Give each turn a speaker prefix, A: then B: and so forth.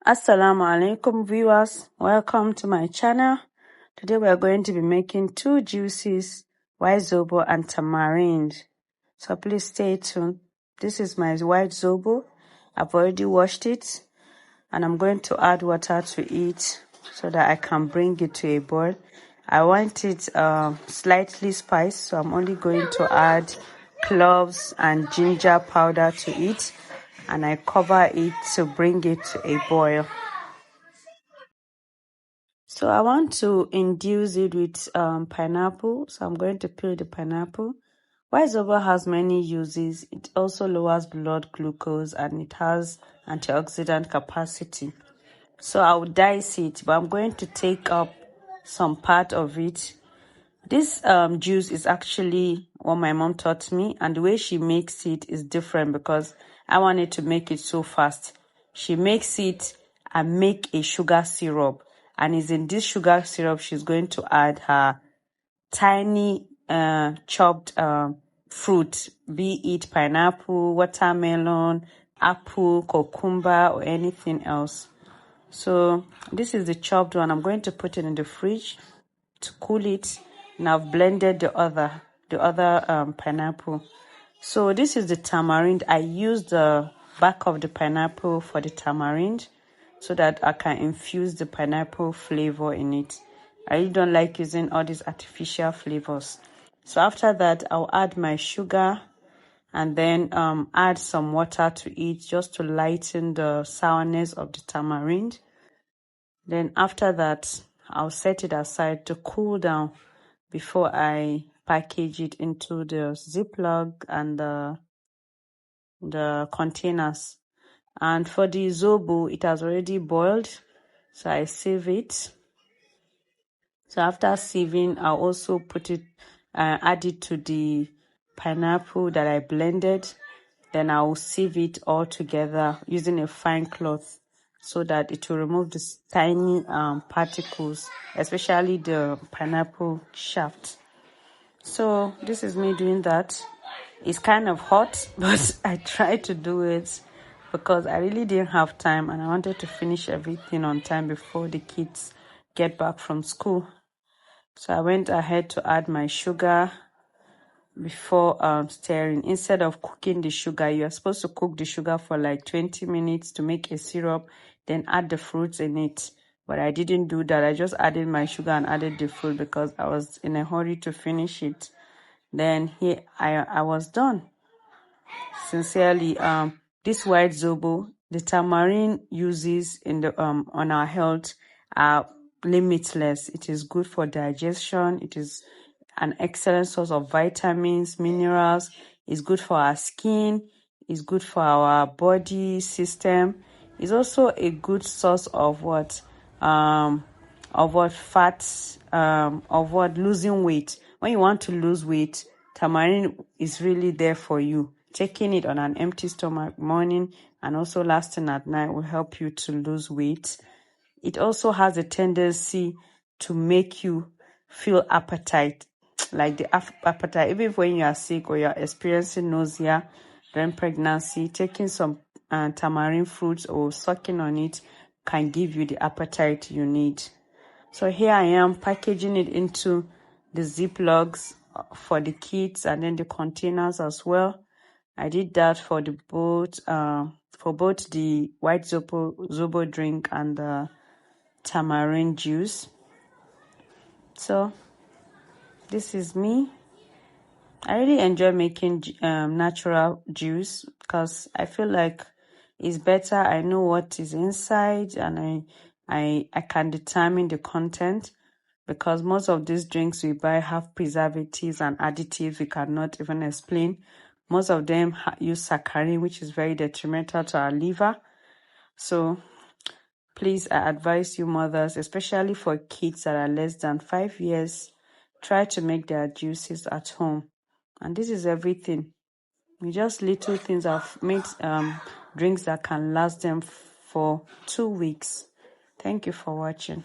A: Assalamu alaikum viewers, welcome to my channel. Today we are going to be making two juices, white zobo and tamarind. So please stay tuned. This is my white zobo. I've already washed it and I'm going to add water to it so that I can bring it to a boil. I want it slightly spiced, so I'm only going to add cloves and ginger powder to it, and I cover it to bring it to a boil. So I want to induce it with pineapple. So I'm going to peel the pineapple. White zobo has many uses. It also lowers blood glucose and it has antioxidant capacity. So I'll dice it, but I'm going to take up some part of it. This juice is actually what my mom taught me, and the way she makes it is different because I wanted to make it so fast. She makes it and make a sugar syrup, and is in this sugar syrup she's going to add her tiny chopped fruit, be it pineapple, watermelon, apple, cucumber, or anything else. So this is the chopped one. I'm going to put it in the fridge to cool it. And I've blended the other pineapple. So this is the tamarind. I use the back of the pineapple for the tamarind so that I can infuse the pineapple flavor in it. I really don't like using all these artificial flavors. So after that, I'll add my sugar and then add some water to it just to lighten the sourness of the tamarind. Then after that, I'll set it aside to cool down before I package it into the Ziploc and the containers. And for the zobo, it has already boiled, so I sieve it. So after sieving, I'll also put it, add it to the pineapple that I blended. Then I'll sieve it all together using a fine cloth so that it will remove the tiny particles, especially the pineapple shaft. So this is me doing that. It's kind of hot, but I tried to do it because I really didn't have time and I wanted to finish everything on time before the kids get back from school. So I went ahead to add my sugar before stirring. Instead of cooking the sugar, you're supposed to cook the sugar for like 20 minutes to make a syrup, then add the fruits in it. But I didn't do that. I just added my sugar and added the fruit because I was in a hurry to finish it. Then here I was done. Sincerely, this white zobo, the tamarind uses in the on our health are limitless. It is good for digestion. It is an excellent source of vitamins, minerals. It's good for our skin. It's good for our body system. It's also a good source of fats, of what losing weight. When you want to lose weight, tamarind is really there for you. Taking it on an empty stomach morning and also lasting at night will help you to lose weight. It also has a tendency to make you feel appetite, like the appetite. Even when you are sick or you are experiencing nausea during pregnancy, taking some tamarind fruits or sucking on it can give you the appetite you need. So here I am packaging it into the Ziplocs for the kids and then the containers as well. I did that for both the white zobo drink and the tamarind juice. So this is me. I really enjoy making natural juice because I feel like it's better. I know what is inside and I can determine the content, because most of these drinks we buy have preservatives and additives we cannot even explain. Most of them use saccharin, which is very detrimental to our liver. So please, I advise you mothers, especially for kids that are less than 5 years, try to make their juices at home. And this is everything. We just little things have made drinks that can last them for 2 weeks. Thank you for watching.